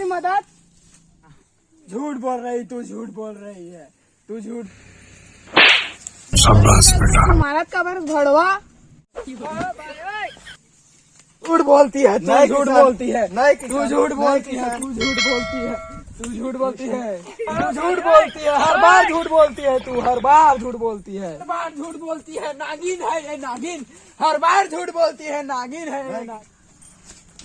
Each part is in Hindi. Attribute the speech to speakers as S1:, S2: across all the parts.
S1: मेरी मदद।
S2: झूठ बोल रही तू, झूठ बोल रही है तू, झूठ।
S3: शाबाश बेटा।
S1: तुम्हारा कबर भड़वा।
S2: झूठ बोलती है तू, झूठ बोलती है
S4: नहीं
S2: तू, झूठ बोलती है तू, झूठ बोलती है तू, झूठ बोलती है तू, झूठ बोलती है, हर बार झूठ बोलती है तू, हर बार झूठ बोलती है, हर बार झूठ बोलती है। नागिन है ये नागिन, हर बार झूठ बोलती है। नागिन है ये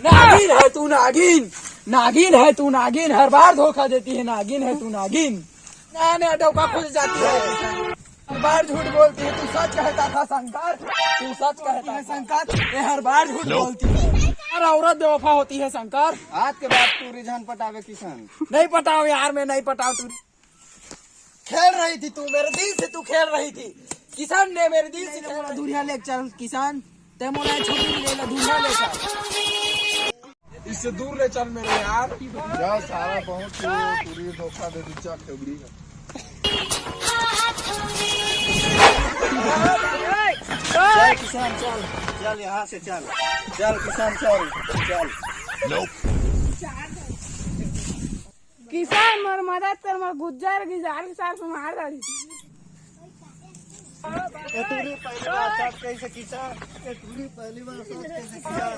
S2: नागिन है तू, नागिन नागिन है तू, नागिन हर बार धोखा देती है। नागिन है तू, नागिन नया नया डोका खुल जाती है। हर बार झूठ बोलती है तू, सच कहता था शंकर, तू सच कहता है शंकर, ये हर बार झूठ बोलती है। हर औरत बेवफा होती है शंकर।
S4: आज के बाद तू रिझान पटावे किसान।
S2: नहीं पटाओ यार, मैं नहीं पटाओ। तू खेल रही थी, तू मेरे दिल से तू खेल रही थी। किसान ने मेरे दिल से बोला दूरिया ले चल, किसान ते मोला छोटी ले ला, दूरिया ले चल, इससे दूर ले चल मेरे यार।
S4: जा सारा बहुत पूरी धोखा दे दी चक टुकड़ी का। चल किसान चल, चल यहाँ से चल, चल किसान चल, चल।
S1: किसान मर मदद कर, मर गुज्जर गिजार के साथ मार डाली।
S4: तूने पहली बार साथ कैसे किसान, तूने पहली बार साथ कैसे किसान,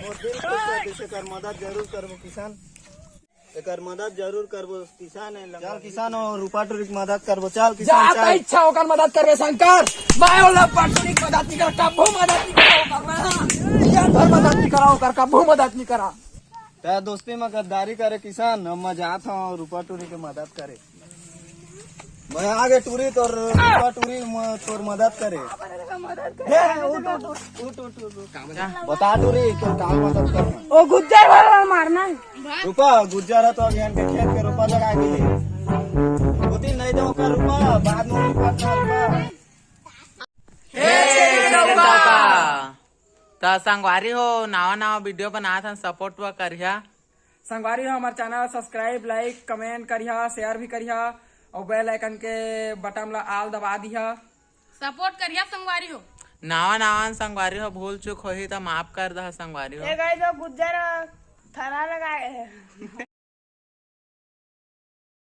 S4: और दिल को कैसे कर मदद जरूर करबो किसान, एकर मदद जरूर करबो किसान है। चल किसान और रूपा टूरी की मदद करबो, चल किसान
S2: जाता
S4: चल।
S2: इच्छा होकर मदद करवे शंकर, मैं वाला पटनी की मदद नहीं कर, कबू मदद नहीं कराओ कर, मदद नहीं कराओ कर, कबू मदद नहीं करा।
S4: तेरा दोस्ती में गद्दारी करे किसान, हम मजा था रूपा टूरी की मदद करे। मैं आगे टूरी तो रूपा टूरी तोर मदद करे। बता टूरी तो काम मदद करना।
S1: ओ गुज्जर वाला मारना है।
S4: रूपा गुज्जर है तो अभियान के खेत के रूपा लगा दी है, दो तीन नहीं दो का रूपा बाद में रूपा
S5: तो संगवारी हो नवा नवा वीडियो बनात हन, सपोर्ट व करिया।
S2: संगवारी हो हमारे चैनल सब्सक्राइब, लाइक, कमेंट करिया, शेयर भी करिया और बेल आइकन के बटन ला आल दबा दिया।
S6: सपोर्ट करिया संगवारी हो।
S5: नवा नवा संगवारी हो भूल चूक होही तो माफ कर दह संगवारी हो।
S1: ये गए जो गुज्जर थरा लगाए है।